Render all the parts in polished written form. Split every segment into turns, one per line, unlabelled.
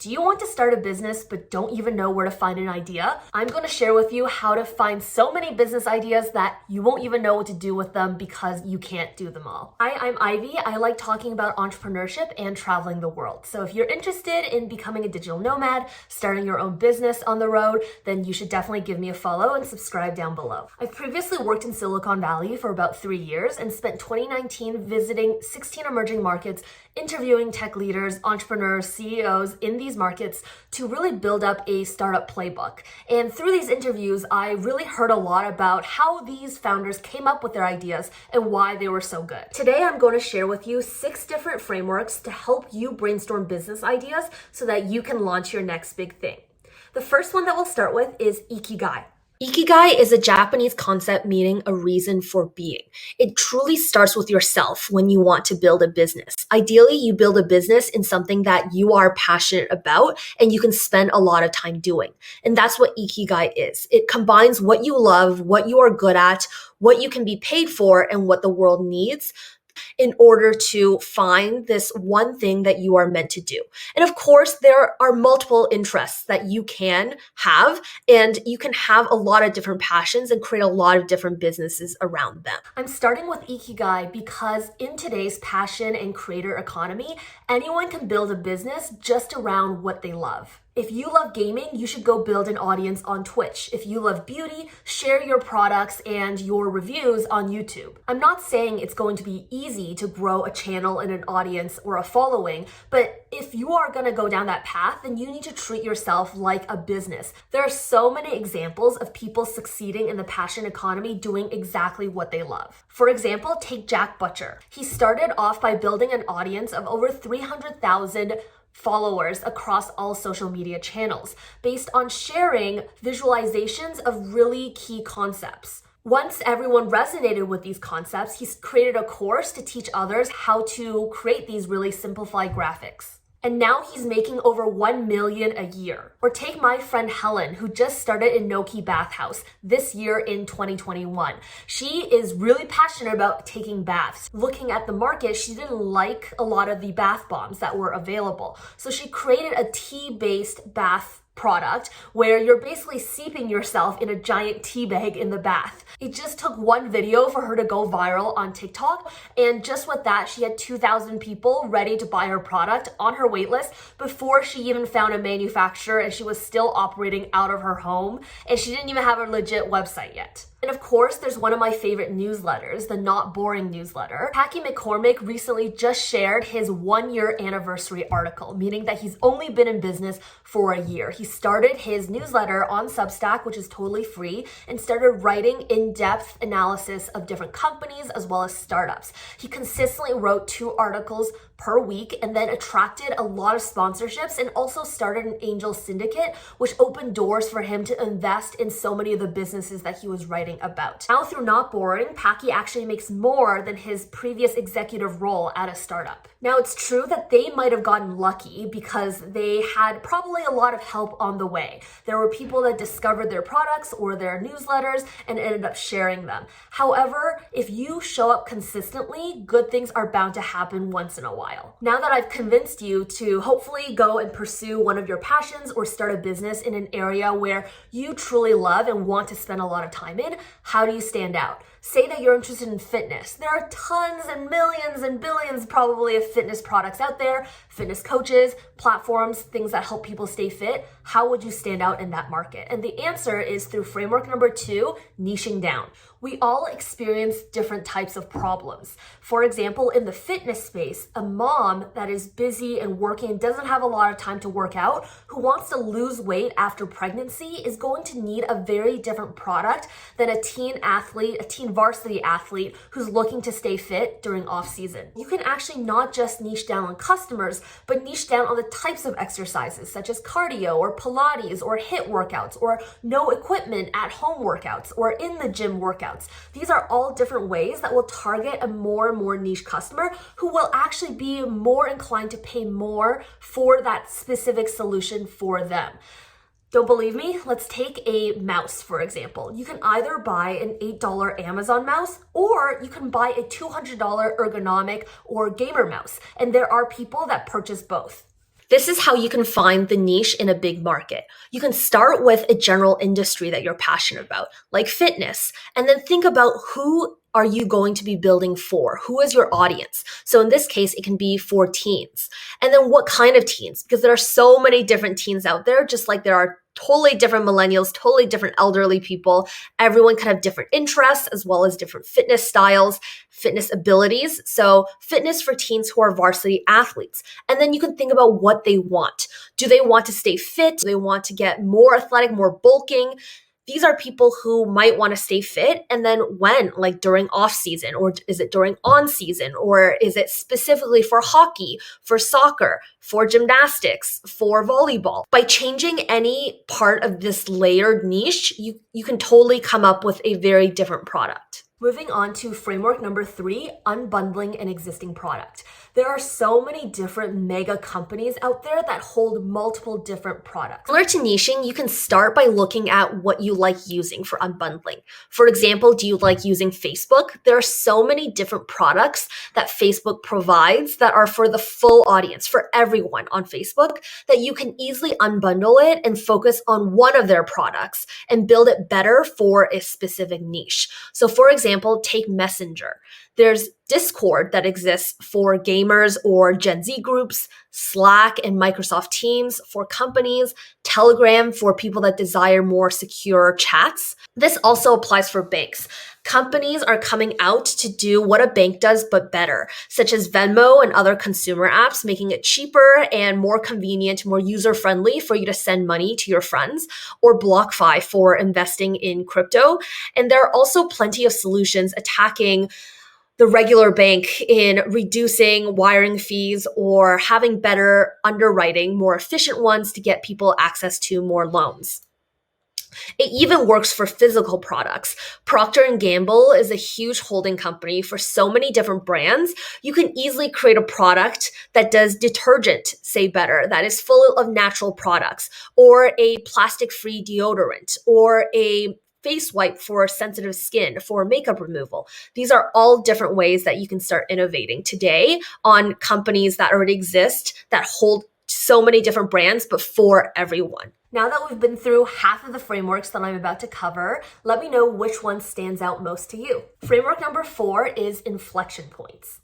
Do you want to start a business but don't even know where to find an idea? I'm going to share with you how to find so many business ideas that you won't even know what to do with them because you can't do them all. Hi, I'm Ivy. I like talking about entrepreneurship and traveling the world. So if you're interested in becoming a digital nomad, starting your own business on the road, then you should definitely give me a follow and subscribe down below. I've previously worked in Silicon Valley for about 3 years and spent 2019 visiting 16 emerging markets, interviewing tech leaders, entrepreneurs, CEOs in these markets to really build up a startup playbook. And through these interviews, I really heard a lot about how these founders came up with their ideas and why they were so good. Today, I'm going to share with you 6 different frameworks to help you brainstorm business ideas so that you can launch your next big thing. The first one that we'll start with is IKIGAI. IKIGAI is a Japanese concept meaning a reason for being. It truly starts with yourself when you want to build a business. Ideally, you build a business in something that you are passionate about and you can spend a lot of time doing. And that's what IKIGAI is. It combines what you love, what you are good at, what you can be paid for, and what the world needs in order to find this one thing that you are meant to do. And of course, there are multiple interests that you can have, and you can have a lot of different passions and create a lot of different businesses around them. I'm starting with Ikigai because in today's passion and creator economy, anyone can build a business just around what they love. If you love gaming, you should go build an audience on Twitch. If you love beauty, share your products and your reviews on YouTube. I'm not saying it's going to be easy to grow a channel and an audience or a following, but if you are going to go down that path, then you need to treat yourself like a business. There are so many examples of people succeeding in the passion economy doing exactly what they love. For example, take Jack Butcher. He started off by building an audience of over 300,000 followers across all social media channels based on sharing visualizations of really key concepts. Once everyone resonated with these concepts, he's created a course to teach others how to create these really simplified graphics. And now he's making over 1 million a year. Or take my friend Helen, who just started Inoki Bathhouse this year in 2021. She is really passionate about taking baths. Looking at the market, she didn't like a lot of the bath bombs that were available. So she created a tea-based bath product where you're basically seeping yourself in a giant tea bag in the bath. It just took one video for her to go viral on TikTok, and just with that, she had 2,000 people ready to buy her product on her waitlist before she even found a manufacturer, and she was still operating out of her home, and she didn't even have a legit website yet. And of course, there's one of my favorite newsletters, the Not Boring newsletter. Packy McCormick recently just shared his 1-year anniversary article, meaning that he's only been in business for a year. He started his newsletter on Substack, which is totally free, and started writing in-depth analysis of different companies as well as startups. He consistently wrote 2 articles per week and then attracted a lot of sponsorships and also started an angel syndicate, which opened doors for him to invest in so many of the businesses that he was writing about. Now through Not Boring, Packy actually makes more than his previous executive role at a startup. Now it's true that they might have gotten lucky because they had probably a lot of help on the way. There were people that discovered their products or their newsletters and ended up sharing them. However, if you show up consistently, good things are bound to happen once in a while. Now that I've convinced you to hopefully go and pursue one of your passions or start a business in an area where you truly love and want to spend a lot of time in, how do you stand out? Say that you're interested in fitness. There are tons and millions and billions probably of fitness products out there, fitness coaches, platforms, things that help people stay fit. How would you stand out in that market? And the answer is through framework number 2, niching down. We all experience different types of problems. For example, in the fitness space, a mom that is busy and working and doesn't have a lot of time to work out, who wants to lose weight after pregnancy, is going to need a very different product than a teen athlete, a teen varsity athlete who's looking to stay fit during off season. You can actually not just niche down on customers, but niche down on the types of exercises such as cardio or Pilates or HIIT workouts or no equipment at home workouts or in the gym workouts. These are all different ways that will target a more and more niche customer who will actually be more inclined to pay more for that specific solution for them. Don't believe me? Let's take a mouse, for example. You can either buy an $8 Amazon mouse or you can buy a $200 ergonomic or gamer mouse. And there are people that purchase both. This is how you can find the niche in a big market. You can start with a general industry that you're passionate about, like fitness, and then think about who are you going to be building for? Who is your audience? So in this case, it can be for teens. And then what kind of teens? Because there are so many different teens out there, just like there are totally different millennials, totally different elderly people. Everyone can have different interests as well as different fitness styles, fitness abilities. So fitness for teens who are varsity athletes. And then you can think about what they want. Do they want to stay fit? Do they want to get more athletic, more bulking? These are people who might want to stay fit. And then when, like during off season, or is it during on season, or is it specifically for hockey, for soccer, for gymnastics, for volleyball? By changing any part of this layered niche, you can totally come up with a very different product. Moving on to framework number 3, unbundling an existing product. There are so many different mega companies out there that hold multiple different products. Similar to niching, you can start by looking at what you like using for unbundling. For example, do you like using Facebook? There are so many different products that Facebook provides that are for the full audience, for everyone on Facebook, that you can easily unbundle it and focus on one of their products and build it better for a specific niche. So for example, take Messenger. There's Discord that exists for gamers or Gen Z groups, Slack and Microsoft Teams for companies, Telegram for people that desire more secure chats. This also applies for banks. Companies are coming out to do what a bank does, but better, such as Venmo and other consumer apps, making it cheaper and more convenient, more user-friendly for you to send money to your friends, or BlockFi for investing in crypto. And there are also plenty of solutions attacking the regular bank in reducing wiring fees or having better underwriting, more efficient ones to get people access to more loans. It even works for physical products. Procter & Gamble is a huge holding company for so many different brands. You can easily create a product that does detergent, say better, that is full of natural products, or a plastic-free deodorant, or a face wipe for sensitive skin, for makeup removal. These are all different ways that you can start innovating today on companies that already exist that hold so many different brands, but for everyone. Now that we've been through half of the frameworks that I'm about to cover, let me know which one stands out most to you. Framework number 4 is inflection points.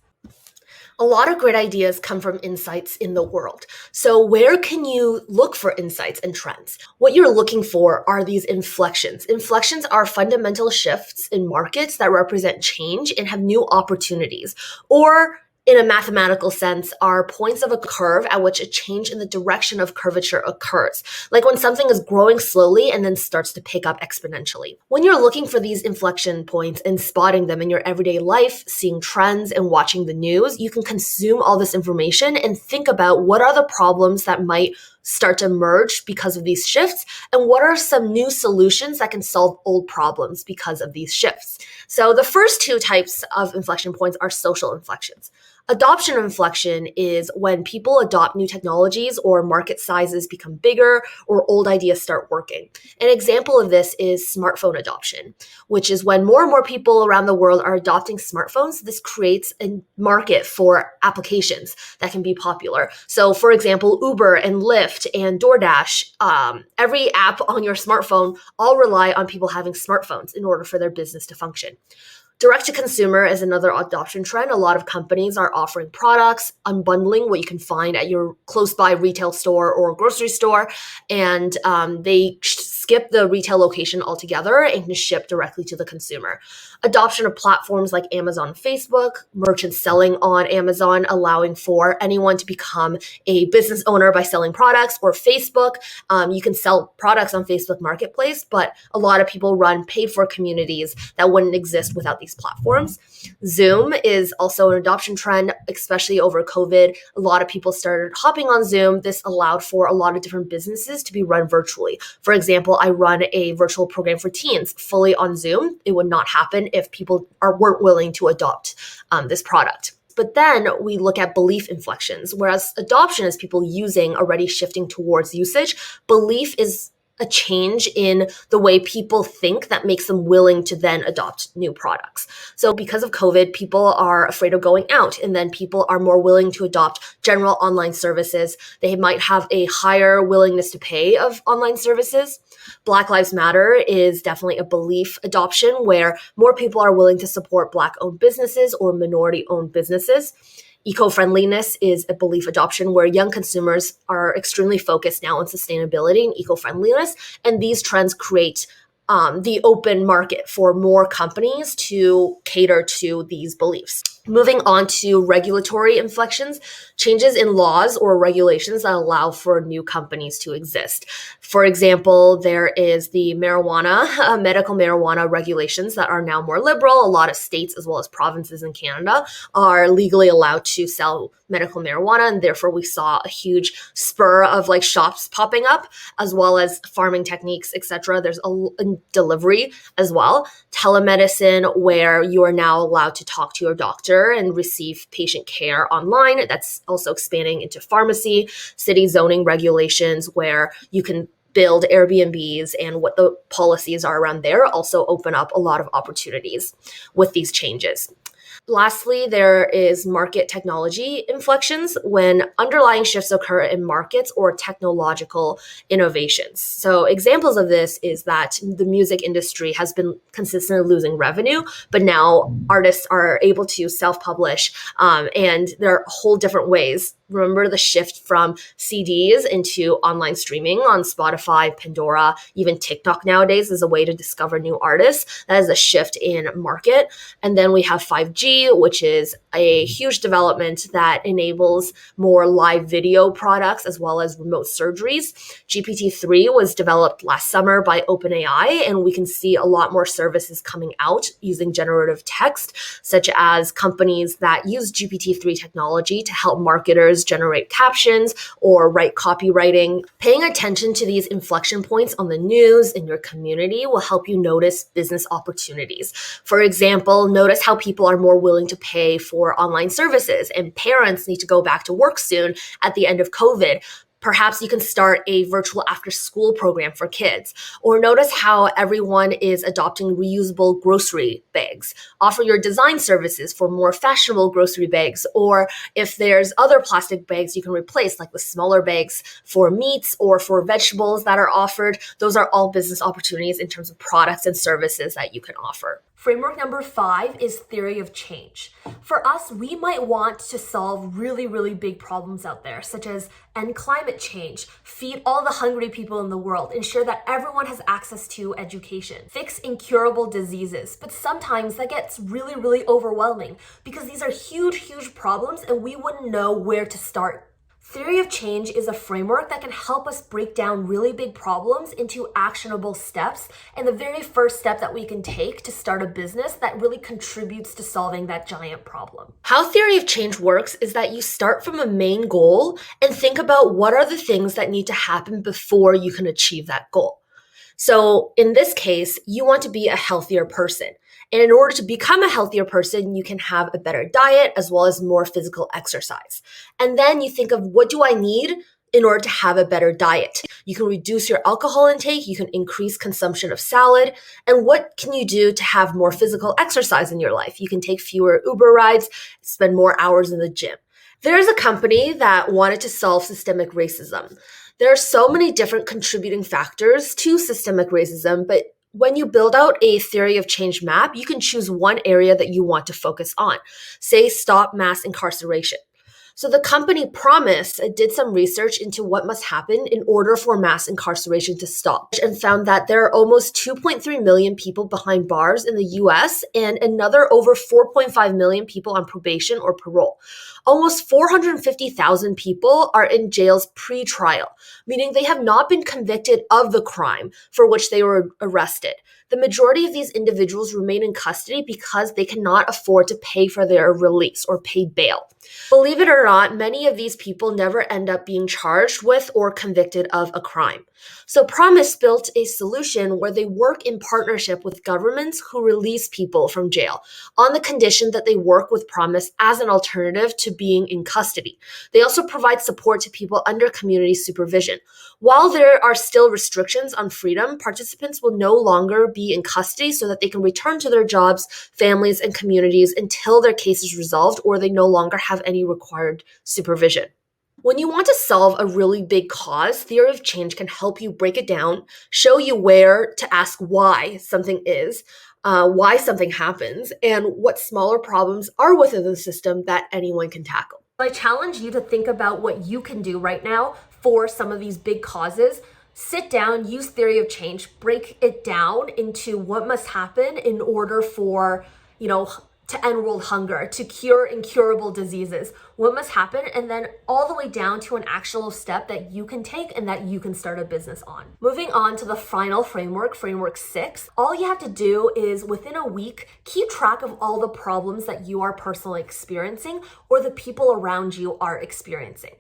A lot of great ideas come from insights in the world. So where can you look for insights and trends? What you're looking for are these inflections. Inflections are fundamental shifts in markets that represent change and have new opportunities, or in a mathematical sense, are points of a curve at which a change in the direction of curvature occurs, like when something is growing slowly and then starts to pick up exponentially. When you're looking for these inflection points and spotting them in your everyday life, seeing trends and watching the news, you can consume all this information and think about what are the problems that might start to emerge because of these shifts, and what are some new solutions that can solve old problems because of these shifts. So the first 2 types of inflection points are social inflections. Adoption inflection is when people adopt new technologies or market sizes become bigger or old ideas start working. An example of this is smartphone adoption, which is when more and more people around the world are adopting smartphones. This creates a market for applications that can be popular. So for example, Uber and Lyft and DoorDash, every app on your smartphone all rely on people having smartphones in order for their business to function. Direct to consumer is another adoption trend. A lot of companies are offering products, unbundling what you can find at your close by retail store or grocery store, and they skip the retail location altogether and can ship directly to the consumer. Adoption of platforms like Amazon, Facebook, merchants selling on Amazon, allowing for anyone to become a business owner by selling products, or Facebook. You can sell products on Facebook Marketplace, but a lot of people run paid for communities that wouldn't exist without these platforms. Zoom is also an adoption trend, especially over COVID. A lot of people started hopping on Zoom. This allowed for a lot of different businesses to be run virtually. For example, I run a virtual program for teens fully on Zoom. It would not happen if people weren't willing to adopt this product. But then we look at belief inflections, whereas adoption is people using already shifting towards usage. Belief is a change in the way people think that makes them willing to then adopt new products. So because of COVID, people are afraid of going out, and then people are more willing to adopt general online services. They might have a higher willingness to pay of online services. Black Lives Matter is definitely a belief adoption where more people are willing to support Black-owned businesses or minority-owned businesses. Eco-friendliness is a belief adoption where young consumers are extremely focused now on sustainability and eco-friendliness, and these trends create the open market for more companies to cater to these beliefs. Moving on to regulatory inflections, changes in laws or regulations that allow for new companies to exist. For example, there is the medical marijuana regulations that are now more liberal. A lot of states as well as provinces in Canada are legally allowed to sell medical marijuana, and therefore we saw a huge spur of like shops popping up, as well as farming techniques, etc. There's a delivery as well, telemedicine, where you are now allowed to talk to your doctor and receive patient care online. That's also expanding into pharmacy, city zoning regulations, where you can build Airbnbs, and what the policies are around there also open up a lot of opportunities with these changes. Lastly, there is market technology inflections when underlying shifts occur in markets or technological innovations. So examples of this is that the music industry has been consistently losing revenue, but now artists are able to self-publish, and there are whole different ways. Remember the shift from CDs into online streaming on Spotify, Pandora, even TikTok nowadays is a way to discover new artists. That is a shift in market. And then we have 5G, which is a huge development that enables more live video products as well as remote surgeries. GPT-3 was developed last summer by OpenAI, and we can see a lot more services coming out using generative text, such as companies that use GPT-3 technology to help marketers generate captions or write copywriting. Paying attention to these inflection points on the news in your community will help you notice business opportunities. For example, notice how people are more willing to pay for online services, and parents need to go back to work soon at the end of COVID. Perhaps you can start a virtual after-school program for kids, or notice how everyone is adopting reusable grocery bags. Offer your design services for more fashionable grocery bags, or if there's other plastic bags you can replace, like the smaller bags for meats or for vegetables that are offered. Those are all business opportunities in terms of products and services that you can offer. Framework number 5 is theory of change. For us, we might want to solve really, really big problems out there, such as end climate change, feed all the hungry people in the world, ensure that everyone has access to education, fix incurable diseases. But sometimes that gets really, really overwhelming because these are huge, huge problems and we wouldn't know where to start. Theory of change is a framework that can help us break down really big problems into actionable steps, and the very first step that we can take to start a business that really contributes to solving that giant problem. How theory of change works is that you start from a main goal and think about what are the things that need to happen before you can achieve that goal. So in this case, you want to be a healthier person. And in order to become a healthier person, you can have a better diet as well as more physical exercise. And then you think of, what do I need in order to have a better diet? You can reduce your alcohol intake, you can increase consumption of salad, and what can you do to have more physical exercise in your life? You can take fewer Uber rides, spend more hours in the gym. There's a company that wanted to solve systemic racism. There are so many different contributing factors to systemic racism, but when you build out a theory of change map, you can choose one area that you want to focus on. Say, stop mass incarceration. So the company Promise did some research into what must happen in order for mass incarceration to stop, and found that there are almost 2.3 million people behind bars in the US and another over 4.5 million people on probation or parole. Almost 450,000 people are in jails pre-trial, meaning they have not been convicted of the crime for which they were arrested. The majority of these individuals remain in custody because they cannot afford to pay for their release or pay bail. Believe it or not, many of these people never end up being charged with or convicted of a crime. So Promise built a solution where they work in partnership with governments who release people from jail on the condition that they work with Promise as an alternative to to being in custody. They also provide support to people under community supervision. While there are still restrictions on freedom, participants will no longer be in custody so that they can return to their jobs, families, and communities until their case is resolved or they no longer have any required supervision. When you want to solve a really big cause, theory of change can help you break it down, show you where to ask why something is, why something happens, and what smaller problems are within the system that anyone can tackle. I challenge you to think about what you can do right now for some of these big causes. Sit down, use theory of change, break it down into what must happen in order for, to end world hunger, to cure incurable diseases, what must happen, and then all the way down to an actual step that you can take and that you can start a business on. Moving on to the final framework, framework 6, all you have to do is within a week, keep track of all the problems that you are personally experiencing or the people around you are experiencing.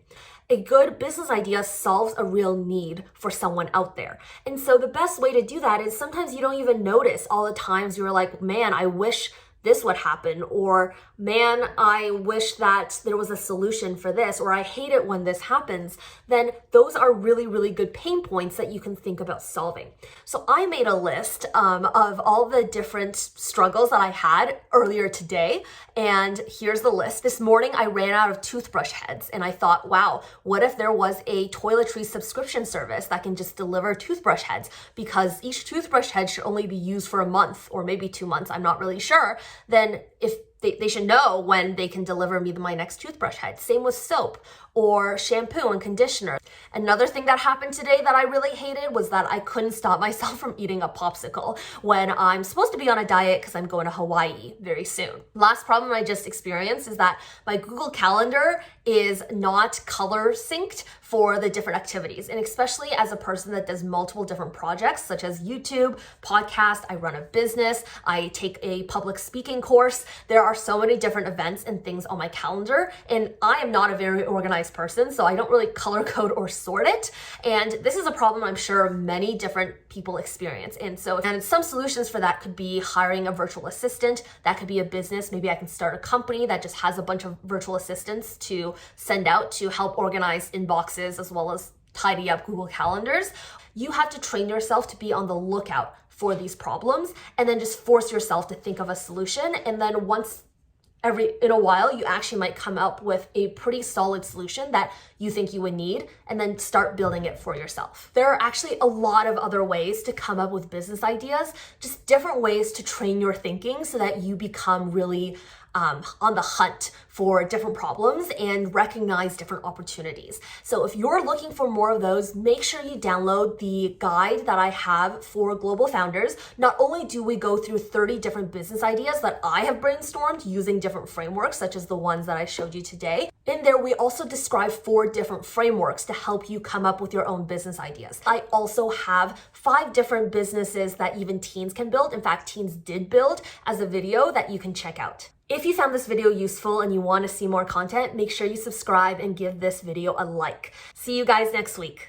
A good business idea solves a real need for someone out there. And so the best way to do that is sometimes you don't even notice all the times you're like, man, I wish this would happen, or man, I wish that there was a solution for this, or I hate it when this happens. Then those are really, really good pain points that you can think about solving. So I made a list of all the different struggles that I had earlier today, and here's the list. This morning I ran out of toothbrush heads, and I thought, wow, what if there was a toiletry subscription service that can just deliver toothbrush heads? Because each toothbrush head should only be used for a month or maybe 2 months, I'm not really sure. Then if they should know when they can deliver me my next toothbrush head. Same with soap or shampoo and conditioner. Another thing that happened today that I really hated was that I couldn't stop myself from eating a popsicle when I'm supposed to be on a diet because I'm going to Hawaii very soon. Last problem I just experienced is that my Google Calendar is not color synced for the different activities. And especially as a person that does multiple different projects such as YouTube, podcast, I run a business, I take a public speaking course. There are so many different events and things on my calendar, and I am not a very organized person, so I don't really color code or sort it. And this is a problem I'm sure many different people experience. And some solutions for that could be hiring a virtual assistant. That could be a business. Maybe I can start a company that just has a bunch of virtual assistants to send out to help organize inboxes as well as tidy up Google Calendars. You have to train yourself to be on the lookout for these problems and then just force yourself to think of a solution. And then in a while, you actually might come up with a pretty solid solution that you think you would need, and then start building it for yourself. There are actually a lot of other ways to come up with business ideas, just different ways to train your thinking so that you become really on the hunt for different problems and recognize different opportunities. So if you're looking for more of those, make sure you download the guide that I have for global founders. Not only do we go through 30 different business ideas that I have brainstormed using different frameworks, such as the ones that I showed you today, in there we also describe 4 different frameworks to help you come up with your own business ideas. I also have 5 different businesses that even teens can build. In fact, teens did build as a video that you can check out. If you found this video useful and you want to see more content, make sure you subscribe and give this video a like. See you guys next week.